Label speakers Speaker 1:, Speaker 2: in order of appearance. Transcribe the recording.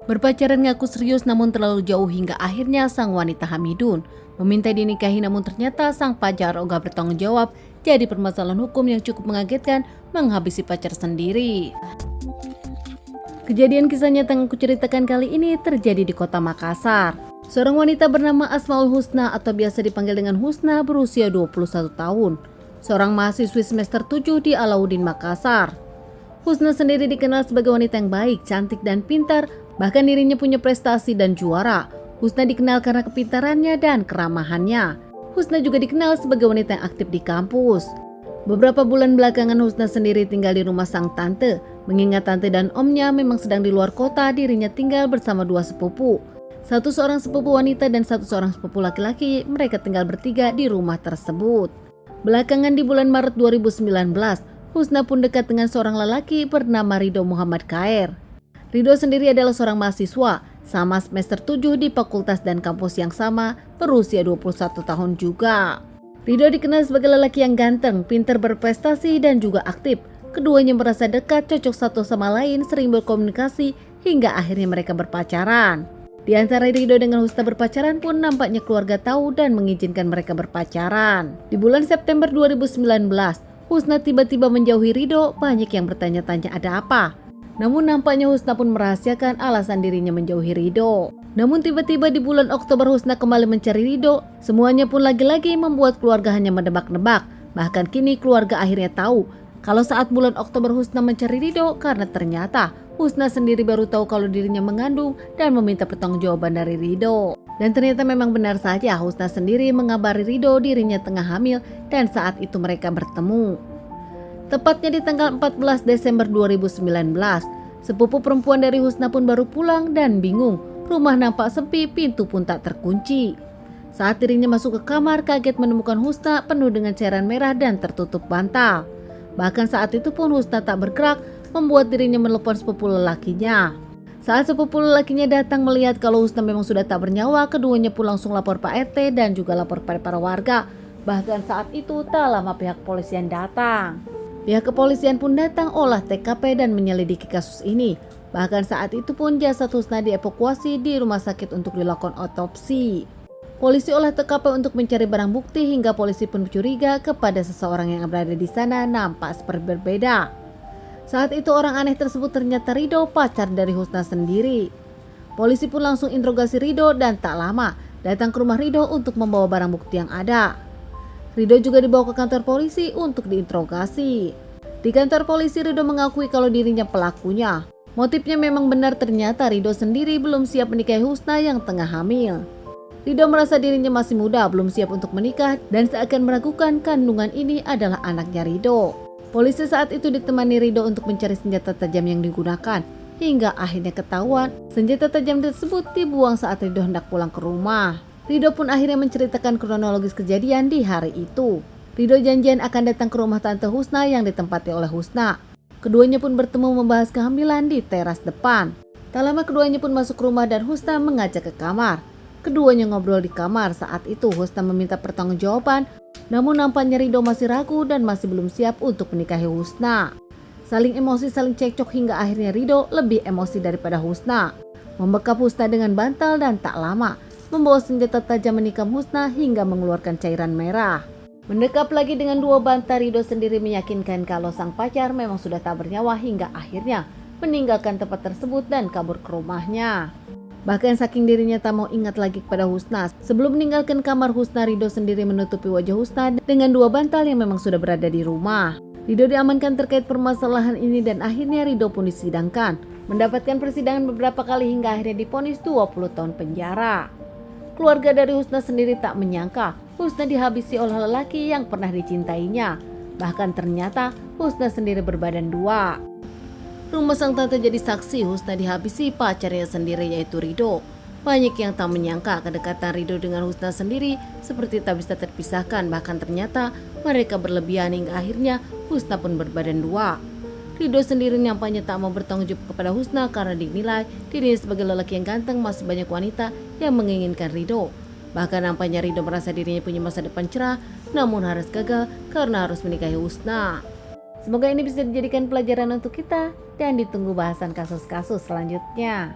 Speaker 1: Berpacaran ngaku serius namun terlalu jauh hingga akhirnya sang wanita Hamidun meminta dinikahi, namun ternyata sang pacar ogah bertanggung jawab. Jadi permasalahan hukum yang cukup mengagetkan menghabisi pacar sendiri. Kejadian kisah nyata yang aku ceritakan kali ini terjadi di kota Makassar. Seorang wanita bernama Asmaul Husna atau biasa dipanggil dengan Husna berusia 21 tahun. Seorang mahasiswi semester 7 di Alauddin Makassar. Husna sendiri dikenal sebagai wanita yang baik, cantik dan pintar, bahkan dirinya punya prestasi dan juara. Husna dikenal karena kepintarannya dan keramahannya. Husna juga dikenal sebagai wanita yang aktif di kampus. Beberapa bulan belakangan Husna sendiri tinggal di rumah sang tante. Mengingat tante dan omnya memang sedang di luar kota, dirinya tinggal bersama dua sepupu. Satu seorang sepupu wanita dan satu seorang sepupu laki-laki. Mereka tinggal bertiga di rumah tersebut. Belakangan di bulan Maret 2019, Husna pun dekat dengan seorang lelaki bernama Ridho Muhammad Khair. Ridho sendiri adalah seorang mahasiswa, sama semester 7 di fakultas dan kampus yang sama, berusia 21 tahun juga. Ridho dikenal sebagai lelaki yang ganteng, pintar, berprestasi, dan juga aktif. Keduanya merasa dekat, cocok satu sama lain, sering berkomunikasi, hingga akhirnya mereka berpacaran. Di antara Ridho dengan Husna berpacaran pun nampaknya keluarga tahu dan mengizinkan mereka berpacaran. Di bulan September 2019, Husna tiba-tiba menjauhi Ridho. Banyak yang bertanya-tanya ada apa. Namun nampaknya Husna pun merahasiakan alasan dirinya menjauhi Ridho. Namun tiba-tiba di bulan Oktober Husna kembali mencari Ridho. Semuanya pun lagi-lagi membuat keluarga hanya menebak-nebak. Bahkan kini keluarga akhirnya tahu kalau saat bulan Oktober Husna mencari Ridho karena ternyata Husna sendiri baru tahu kalau dirinya mengandung dan meminta pertanggungjawaban dari Ridho. Dan ternyata memang benar saja Husna sendiri mengabari Ridho dirinya tengah hamil dan saat itu mereka bertemu. Tepatnya di tanggal 14 Desember 2019, sepupu perempuan dari Husna pun baru pulang dan bingung. Rumah nampak sepi, pintu pun tak terkunci. Saat dirinya masuk ke kamar, kaget menemukan Husna penuh dengan cairan merah dan tertutup bantal. Bahkan saat itu pun Husna tak bergerak, membuat dirinya menelpon sepupu lelakinya. Saat sepupu lelakinya datang melihat kalau Husna memang sudah tak bernyawa, keduanya pun langsung lapor Pak RT dan juga lapor pada para warga. Bahkan saat itu tak lama pihak kepolisian datang. Pihak kepolisian pun datang olah TKP dan menyelidiki kasus ini. Bahkan saat itu pun jasad Husna dievakuasi di rumah sakit untuk dilakukan otopsi. Polisi olah TKP untuk mencari barang bukti hingga polisi pun curiga kepada seseorang yang berada di sana nampak seperti berbeda. Saat itu orang aneh tersebut ternyata Ridho, pacar dari Husna sendiri. Polisi pun langsung interogasi Ridho dan tak lama datang ke rumah Ridho untuk membawa barang bukti yang ada. Ridho juga dibawa ke kantor polisi untuk diinterogasi. Di kantor polisi Ridho mengakui kalau dirinya pelakunya. Motifnya memang benar, ternyata Ridho sendiri belum siap menikahi Husna yang tengah hamil. Ridho merasa dirinya masih muda, belum siap untuk menikah dan seakan meragukan kandungan ini adalah anaknya Ridho. Polisi saat itu ditemani Ridho untuk mencari senjata tajam yang digunakan. Hingga akhirnya ketahuan senjata tajam tersebut dibuang saat Ridho hendak pulang ke rumah. Ridho pun akhirnya menceritakan kronologis kejadian di hari itu. Ridho janjian akan datang ke rumah tante Husna yang ditempati oleh Husna. Keduanya pun bertemu membahas kehamilan di teras depan. Tak lama keduanya pun masuk rumah dan Husna mengajak ke kamar. Keduanya ngobrol di kamar. Saat itu Husna meminta pertanggungjawaban, namun nampaknya Ridho masih ragu dan masih belum siap untuk menikahi Husna. Saling emosi, saling cekcok hingga akhirnya Ridho lebih emosi daripada Husna. Membekap Husna dengan bantal dan tak lama membawa senjata tajam menikam Husna hingga mengeluarkan cairan merah. Mendekap lagi dengan dua bantal, Ridho sendiri meyakinkan kalau sang pacar memang sudah tak bernyawa hingga akhirnya meninggalkan tempat tersebut dan kabur ke rumahnya. Bahkan saking dirinya tak mau ingat lagi kepada Husna, sebelum meninggalkan kamar Husna, Ridho sendiri menutupi wajah Husna dengan dua bantal yang memang sudah berada di rumah. Ridho diamankan terkait permasalahan ini dan akhirnya Ridho pun disidangkan. Mendapatkan persidangan beberapa kali hingga akhirnya divonis 20 tahun penjara. Keluarga dari Husna sendiri tak menyangka Husna dihabisi oleh lelaki yang pernah dicintainya. Bahkan ternyata Husna sendiri berbadan dua. Rumah sang tante jadi saksi Husna dihabisi pacarnya sendiri yaitu Ridho. Banyak yang tak menyangka kedekatan Ridho dengan Husna sendiri seperti tak bisa terpisahkan. Bahkan ternyata mereka berlebihan hingga akhirnya Husna pun berbadan dua. Ridho sendiri nampaknya tak mau bertanggung jawab kepada Husna karena dinilai dirinya sebagai lelaki yang ganteng masih banyak wanita yang menginginkan Ridho. Bahkan nampaknya Ridho merasa dirinya punya masa depan cerah namun harus gagal karena harus menikahi Husna. Semoga ini bisa dijadikan pelajaran untuk kita dan ditunggu bahasan kasus-kasus selanjutnya.